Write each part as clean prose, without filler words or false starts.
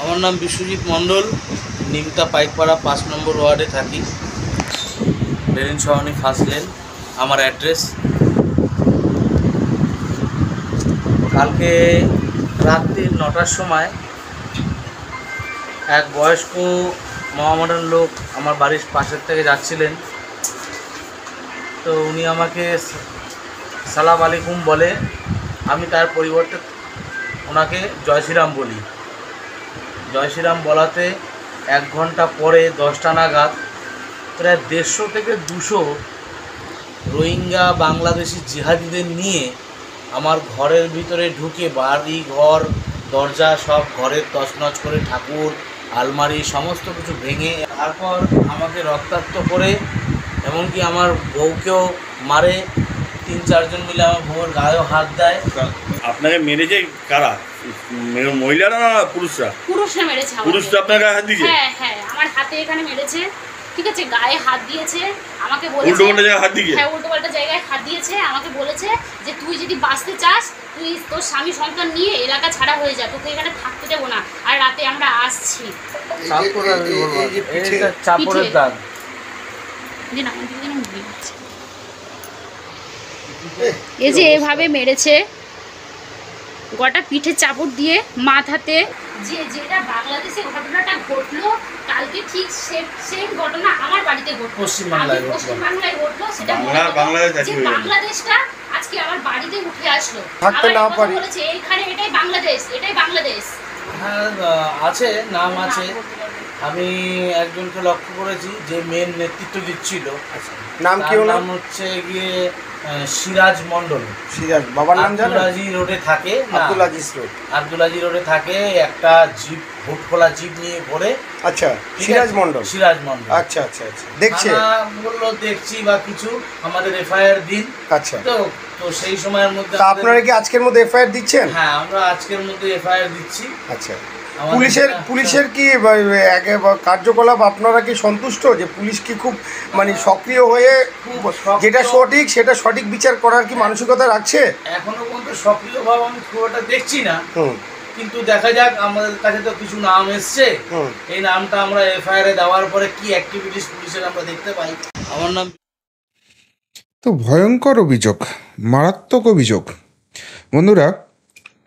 আমার নাম বিশ্বজিৎ মণ্ডল, নিমতা পাইকপাড়া 5 নম্বর ওয়ার্ডে থাকি, বেরিন সহনী ফার্স্ট লেন। আমার অ্যাড্রেস। কালকে রাত্রি 9টার সময় এক বয়স্ক মহামডান লোক আমার বাড়ির পাশের থেকে যাচ্ছিলেন। তো উনি আমাকে সালাম আলাইকুম বলে, আমি তার পরিবর্তে ওনাকে জয় শ্রীরাম বলি। জয় শ্রীরাম বলাতে 1 ঘন্টা পরে 10টা নাগাদ প্রায় 150 থেকে 200 রোহিঙ্গা বাংলাদেশি জিহাদিদের নিয়ে আমার ঘরের ভিতরে ঢুকে বাড়ি ঘর দরজা সব ঘরের তছনছ করে, ঠাকুর আলমারি সমস্ত কিছু ভেঙে, তারপর আমাকে রক্তাক্ত করে, এমনকি আমার বউকেও মারে। 3-4 জন মিলে আমার বউয়ের গায়েও হাত দেয়। আপনাকে মেরেছে কারা? মহিলারা না পুরুষরা? পুরুষরা মেরেছে। পুরুষরা আপনার গায়ে হাত দিয়েছে? হ্যাঁ হ্যাঁ, আমার হাতে এখানে মেরেছে। ঠিক আছে, গায়ে হাত দিয়েছে, আমাকে বলেছে উল্টো পাল্টা জায়গায় হাত দিয়েছে। হ্যাঁ, উল্টো পাল্টা জায়গায় হাত দিয়েছে। আমাকে বলেছে যে তুই যদি বাঁচতে চাস, তুই তোর স্বামী সন্তান নিয়ে এলাকা ছাড়া হয়ে যা, তোকে এখানে থাকতে দেবো না। আর রাতে আমরা আসছি। চাপড়ের দাগ। এই যে এভাবে মেরেছে, গোটা পিঠে চাপড় দিয়ে, মাথাতে। যেটা বাংলাদেশে ঘটনাটা ঘটলো কালকে, ঠিক সেম ঘটনা আমার বাড়িতে ঘটলো, পশ্চিমবাংলায় ঘটলো। সেটা বাংলাদেশটা আজকে আমার বাড়িতে উঠে আসলো। বলেছে এখানে এটাই বাংলাদেশ, এটাই বাংলাদেশ। হ্যাঁ আছে, নাম আছে। আমি একজনকে লক্ষ্য করেছি যে মেন নেতৃত্ব দিচ্ছিল। নাম কি? নাম হচ্ছে গিয়ে সিরাজ মণ্ডল। সিরাজ বাবার নাম জানেন? আব্দুল আজিজ রোডে থাকে। আব্দুল আজিজ রোডে থাকে, একটা জিপ, ভোট খোলা জিপ নিয়ে ঘোরে। আচ্ছা, সিরাজ মণ্ডল। আচ্ছা আচ্ছা আচ্ছা, দেখছে বললো দেখছি বা কিছু, আমাদের এফআইআর দিন। আচ্ছা, তো সেই সময়ের মধ্যে আপনারা কি আজকের মধ্যে এফআইআর দিচ্ছেন? হ্যাঁ, আমরা আজকের মধ্যে এফআইআর দিচ্ছি। আচ্ছা, পুলিশের কি কার্যকলাপ আপনারা কি সন্তুষ্ট? যে পুলিশ কি খুব সক্রিয় হয়ে যেটা সঠিক সেটা সঠিক বিচার করার কি মানসিকতা রাখছে? এখনো পর্যন্ত সক্রিয়ভাবে আমি খুব একটা দেখছি না, কিন্তু দেখা যাক। আমাদের কাছে তো কিছু নাম এসছে, এই নামটা আমরা এফআইআর দেওয়ার পরে কি অ্যাক্টিভিটিস পুলিশের আমরা দেখতে পাই। আমার নাম তো ভয়ঙ্কর অভিযোগ, মারাত্মক অভিযোগ। বন্ধুরা,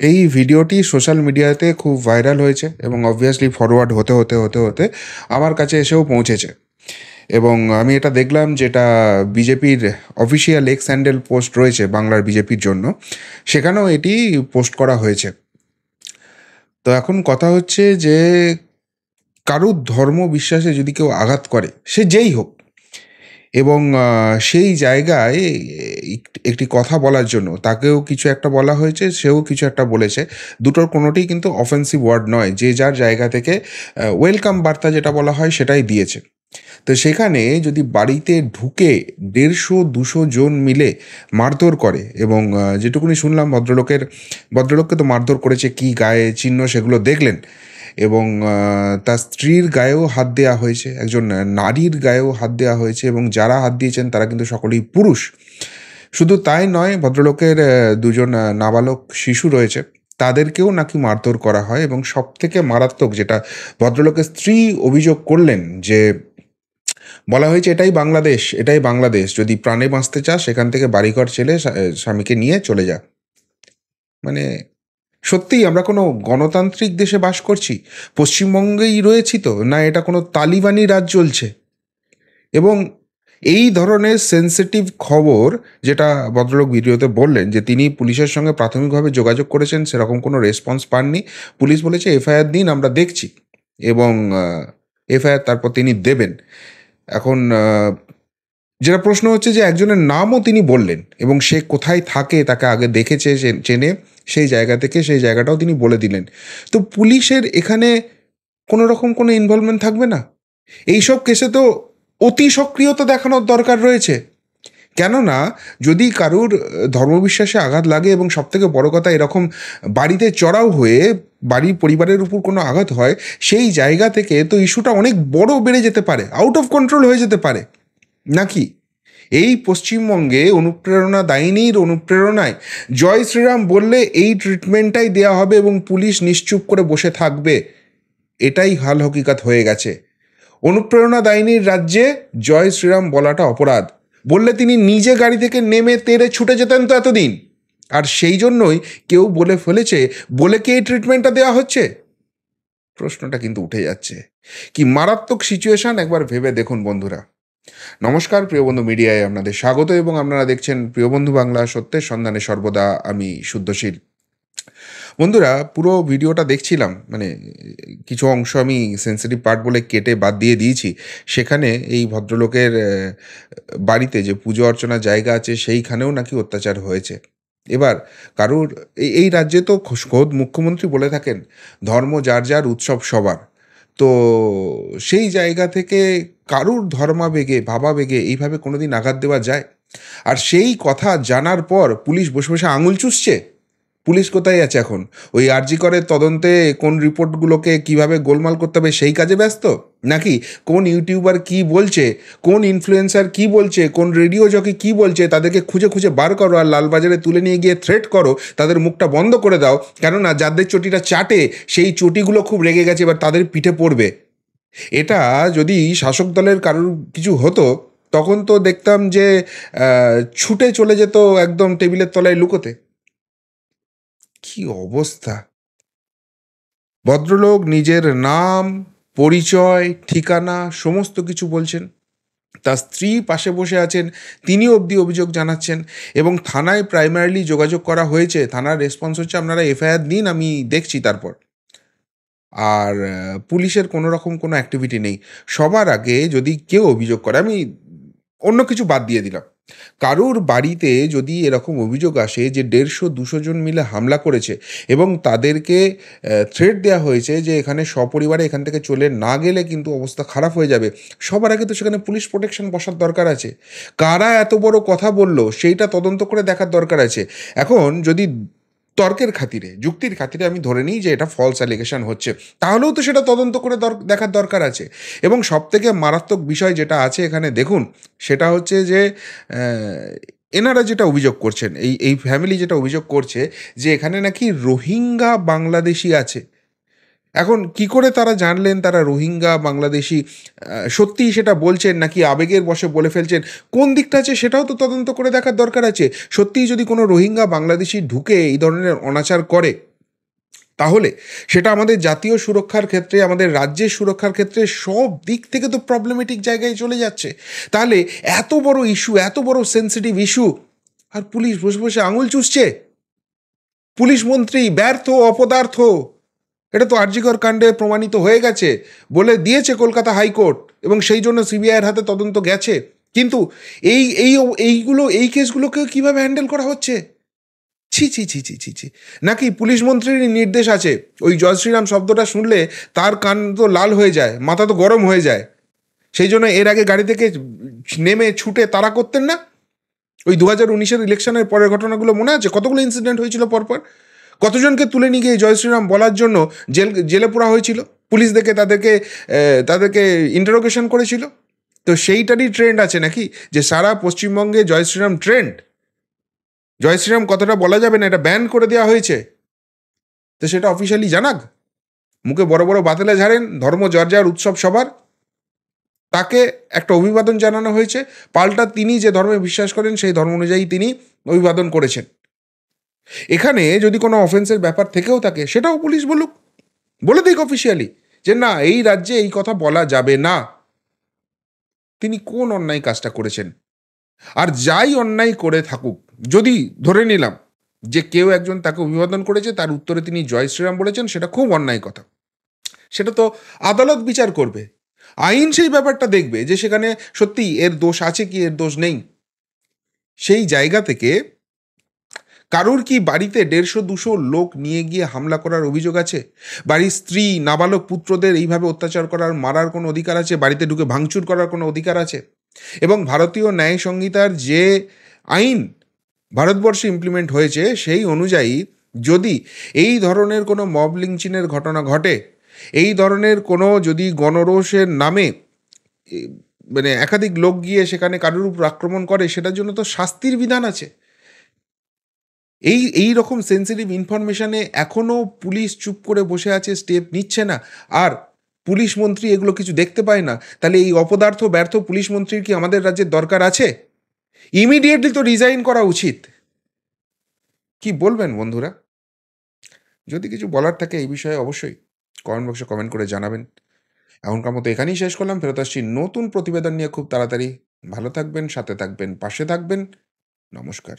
এই ভিডিওটি সোশ্যাল মিডিয়াতে খুব ভাইরাল হয়েছে এবং অবভিয়াসলি ফরওয়ার্ড হতে হতে হতে হতে আমার কাছে এসেও পৌঁছেছে। এবং আমি এটা দেখলাম যেটা বিজেপির অফিসিয়াল এক্স হ্যান্ডেল পোস্ট রয়েছে বাংলার বিজেপির জন্য, সেখানেও এটি পোস্ট করা হয়েছে। তো এখন কথা হচ্ছে যে কারুর ধর্ম বিশ্বাসে যদি কেউ আঘাত করে, সে যেই হোক, এবং সেই জায়গায় একটি কথা বলার জন্য তাকেও কিছু একটা বলা হয়েছে, সেও কিছু একটা বলেছে, দুটোর কোনোটিই কিন্তু অফেন্সিভ ওয়ার্ড নয়। যে যার জায়গা থেকে ওয়েলকাম বার্তা যেটা বলা হয় সেটাই দিয়েছে। তো সেখানে যদি বাড়িতে ঢুকে 150-200 জন মিলে মারধর করে, এবং যেটুকুনি শুনলাম ভদ্রলোককে তো মারধর করেছে, কি গায়ে চিহ্ন সেগুলো দেখলেন, এবং তার স্ত্রীর গায়েও হাত দেওয়া হয়েছে, একজন নারীর গায়েও হাত দেওয়া হয়েছে, এবং যারা হাত দিয়েছেন তারা কিন্তু সকলেই পুরুষ। শুধু তাই নয়, ভদ্রলোকের 2 জন নাবালক শিশু রয়েছে, তাদেরকেও নাকি মারধর করা হয়। এবং সবথেকে মারাত্মক যেটা ভদ্রলোকের স্ত্রী অভিযোগ করলেন, যে বলা হয়েছে এটাই বাংলাদেশ, এটাই বাংলাদেশ, যদি প্রাণে বাঁচতে চাস সেখান থেকে বাড়িঘর ছেড়ে স্বামীকে নিয়ে চলে যা। মানে সত্যিই আমরা কোনো গণতান্ত্রিক দেশে বাস করছি? পশ্চিমবঙ্গেই রয়েছি তো, না এটা কোনো তালিবানি রাজ চলছে? এবং এই ধরনের সেন্সিটিভ খবর, যেটা ভদ্রলোক ভিডিওতে বললেন যে তিনি পুলিশের সঙ্গে প্রাথমিকভাবে যোগাযোগ করেছেন, সেরকম কোনো রেসপন্স পাননি। পুলিশ বলেছে এফআইআর দিন, আমরা দেখছি, এবং এফআইআর তারপর তিনি দেবেন। এখন যেটা প্রশ্ন হচ্ছে যে একজনের নামও তিনি বললেন, এবং সে কোথায় থাকে, তাকে আগে দেখেছে, চেনে, সেই জায়গা থেকে সেই জায়গাটাও তিনি বলে দিলেন। তো পুলিশের এখানে কোনো রকম কোনো ইনভলভমেন্ট থাকবে না? এইসব কেসে তো অতি সক্রিয়তা দেখানোর দরকার রয়েছে। কেননা যদি কারুর ধর্মবিশ্বাসে আঘাত লাগে, এবং সবথেকে বড় কথা এরকম বাড়িতে চড়াও হয়ে বাড়ির পরিবারের উপর কোনো আঘাত হয়, সেই জায়গা থেকে তো ইস্যুটা অনেক বড় বেড়ে যেতে পারে, আউট অফ কন্ট্রোল হয়ে যেতে পারে নাকি? এই পশ্চিমবঙ্গে দায়িনীর অনুপ্রেরণায় জয় শ্রীরাম বললে এই ট্রিটমেন্টটাই দেওয়া হবে, এবং পুলিশ নিশ্চুপ করে বসে থাকবে। এটাই হাল হকিকত হয়ে গেছে। অনুপ্রেরণা দায়িনীর রাজ্যে জয় শ্রীরাম বলাটা অপরাধ। বললে তিনি নিজে গাড়ি থেকে নেমে তেড়ে ছুটে যেতেন তো এতদিন। আর সেই জন্যই কেউ বলে ফেলেছে, বলে কি এই ট্রিটমেন্টটা দেওয়া হচ্ছে? প্রশ্নটা কিন্তু উঠে যাচ্ছে। কি মারাত্মক সিচুয়েশন একবার ভেবে দেখুন বন্ধুরা। নমস্কার, প্রিয় বন্ধু মিডিয়ায় আপনাদের স্বাগত এবং আপনারা দেখছেন প্রিয় বন্ধু বাংলা, সত্যের সন্ধানে সর্বদা আমি শুদ্ধশীল। বন্ধুরা, পুরো ভিডিওটা দেখছিলাম, মানে কিছু অংশ আমি সেন্সিটিভ পার্ট বলে কেটে বাদ দিয়ে দিয়েছি। সেখানে এই ভদ্রলোকের বাড়িতে যে পুজো অর্চনার জায়গা আছে সেইখানেও নাকি অত্যাচার হয়েছে। এবার কারুর এই রাজ্যে তো খোদ মুখ্যমন্ত্রী বলে থাকেন ধর্ম যার যার, উৎসব সবার। তো সেই জায়গা থেকে কারুর ধর্মাবেগে, ভাবাবেগে এইভাবে কোনোদিন আঘাত দেওয়া যায়? আর সেই কথা জানার পর পুলিশ বসে বসে আঙুল চুষছে। পুলিশ কোথায় আছে এখন? ওই আরজি করে তদন্তে কোন রিপোর্টগুলোকে কিভাবে গোলমাল করতে হবে সেই কাজে ব্যস্ত? নাকি কোন ইউটিউবার কি বলছে, কোন ইনফ্লুয়েন্সার কি বলছে, কোন রেডিও জকি কি বলছে তাদেরকে খুঁজে খুঁজে বার করো আর লালবাজারে তুলে নিয়ে গিয়ে থ্রেট করো, তাদের মুখটা বন্ধ করে দাও, কেননা যাদের চটিটা চাটে সেই চটিগুলো খুব রেগে গেছে, এবার তাদের পিঠে পড়বে। এটা যদি শাসক দলের কারোর কিছু হতো তখন তো দেখতাম যে ছুটে চলে যেত একদম টেবিলের তলায় লুকোতে। কি অবস্থা! ভদ্রলোক নিজের নাম, পরিচয়, ঠিকানা সমস্ত কিছু বলছেন। তার স্ত্রী পাশে বসে আছেন, তিনি অবধি অভিযোগ জানাচ্ছেন এবং থানায় প্রাইমারিলি যোগাযোগ করা হয়েছে। থানার রেসপন্স হচ্ছে আপনারা এফআইআর দিন, আমি দেখছি তারপর। আর পুলিশের কোনো রকম কোনো অ্যাক্টিভিটি নেই। সবার আগে যদি কেউ অভিযোগ করে, আমি অন্য কিছু বাদ দিয়ে দিলাম, কারুর বাড়িতে যদি এরকম অভিযোগ আসে যে 150-200 জন মিলে হামলা করেছে এবং তাদেরকে থ্রেট দেওয়া হয়েছে যে এখানে সপরিবারে এখান থেকে চলে না গেলে কিন্তু অবস্থা খারাপ হয়ে যাবে, সবার আগে তো সেখানে পুলিশ প্রোটেকশন বসার দরকার আছে। কারা এত বড় কথা বলল সেইটা তদন্ত করে দেখার দরকার আছে। এখন যদি তর্কের খাতিরে, যুক্তির খাতিরে আমি ধরে নিই যে এটা ফলস অ্যালিগেশন হচ্ছে, তাহলেও তো সেটা তদন্ত করে দেখার দরকার আছে। এবং সবথেকে মারাত্মক বিষয় যেটা আছে এখানে দেখুন, সেটা হচ্ছে যে এনারা যেটা অভিযোগ করছেন, এই ফ্যামিলি যেটা অভিযোগ করছে যে এখানে নাকি রোহিঙ্গা বাংলাদেশি আছে। এখন কি করে তারা জানলেন তারা রোহিঙ্গা বাংলাদেশি? সত্যিই সেটা বলছেন নাকি আবেগের বশে বলে ফেলছেন? কোন দিকটা আছে সেটাও তো তদন্ত করে দেখার দরকার আছে। সত্যিই যদি কোনো রোহিঙ্গা বাংলাদেশি ঢুকে এই ধরনের অনাচার করে, তাহলে সেটা আমাদের জাতীয় সুরক্ষার ক্ষেত্রে, আমাদের রাজ্যের সুরক্ষার ক্ষেত্রে সব দিক থেকে তো প্রবলেমেটিক জায়গায় চলে যাচ্ছে। তাহলে এত বড় ইস্যু, এত বড় সেন্সিটিভ ইস্যু, আর পুলিশ বসে বসে আঙুল চুষছে। পুলিশ মন্ত্রী ব্যর্থ, অপদার্থ। এটা তো আরজিকর কাণ্ডে প্রমাণিত হয়ে গেছে, বলে দিয়েছে কলকাতা হাইকোর্ট, এবং সেই জন্য সিবিআইয়ের হাতে তদন্ত গেছে। কিন্তু এই কেসগুলোকে কিভাবে হ্যান্ডেল করা হচ্ছে? ছি ছি ছি ছি ছি ছি। নাকি পুলিশ মন্ত্রীর নির্দেশ আছে, ওই জয় শ্রীরাম শব্দটা শুনলে তার কান তো লাল হয়ে যায়, মাথা তো গরম হয়ে যায়, সেই জন্য এর আগে গাড়ি থেকে নেমে ছুটে তাড়া করতেন না? ওই 2019-এর ইলেকশনের পরের ঘটনাগুলো মনে আছে? কতগুলো ইনসিডেন্ট হয়েছিল পরপর, কতজনকে তুলে নিয়ে গিয়ে জয় শ্রীরাম বলার জন্য জেলে পোড়া হয়েছিল, পুলিশ দেখে তাদেরকে ইন্টারোগেশন করেছিল। তো সেইটারই ট্রেন্ড আছে নাকি যে সারা পশ্চিমবঙ্গে জয় শ্রীরাম ট্রেন্ড? জয় শ্রীরাম কথাটা বলা যাবে না, এটা ব্যান করে দেওয়া হয়েছে। তো সেটা অফিসিয়ালি জানাক। মুখে বড় বড় বাতেলা ঝাড়েন, ধর্ম যার যার, উৎসব সবার, তাকে একটা অভিবাদন জানানো হয়েছে। পাল্টা তিনি যে ধর্মে বিশ্বাস করেন সেই ধর্ম অনুযায়ী তিনি অভিবাদন করেছেন। এখানে যদি কোনো অফেন্সের ব্যাপার থেকেও থাকে সেটাও পুলিশ বলুক, বলে দিক অফিসিয়ালি যে না, এই রাজ্যে এই কথা বলা যাবে না। তিনি কোন অন্যায় কাজটা করেছেন? আর যাই অন্যায় করে থাকুক, যদি ধরে নিলাম যে কেউ একজন তাকে অভিবাদন করেছে, তার উত্তরে তিনি জয় শ্রীরাম বলেছেন, সেটা খুব অন্যায় কথা। সেটা তো আদালত বিচার করবে, আইন সেই ব্যাপারটা দেখবে যে সেখানে সত্যি এর দোষ আছে কি এর দোষ নেই। সেই জায়গা থেকে কারোর কি বাড়িতে 150-200 লোক নিয়ে গিয়ে হামলা করার অভিযোগ আছে? বাড়ির স্ত্রী, নাবালক পুত্রদের এইভাবে অত্যাচার করার, মারার কোনো অধিকার আছে? বাড়িতে ঢুকে ভাঙচুর করার কোনো অধিকার আছে? এবং ভারতীয় ন্যায় সংহিতার যে আইন ভারতবর্ষে ইমপ্লিমেন্ট হয়েছে সেই অনুযায়ী যদি এই ধরনের কোনো মব লিঞ্চিংয়ের ঘটনা ঘটে, এই ধরনের কোনো যদি গণরোষের নামে মানে একাধিক লোক গিয়ে সেখানে কারোর উপর আক্রমণ করে, সেটার জন্য তো শাস্তির বিধান আছে। এই রকম সেন্সিটিভ ইনফরমেশনে এখনও পুলিশ চুপ করে বসে আছে, স্টেপ নিচ্ছে না। আর পুলিশ মন্ত্রী এগুলো কিছু দেখতে পায় না? তাহলে এই অপদার্থ ব্যর্থ পুলিশ মন্ত্রীর কি আমাদের রাজ্যের দরকার আছে? ইমিডিয়েটলি তো রিজাইন করা উচিত। কি বলবেন বন্ধুরা? যদি কিছু বলার থাকে এই বিষয়ে অবশ্যই কমেন্ট বক্সে কমেন্ট করে জানাবেন। এখনকার মতো এখানেই শেষ করলাম। ফেরত আসছি নতুন প্রতিবেদন নিয়ে খুব তাড়াতাড়ি। ভালো থাকবেন, সাথে থাকবেন, পাশে থাকবেন। নমস্কার।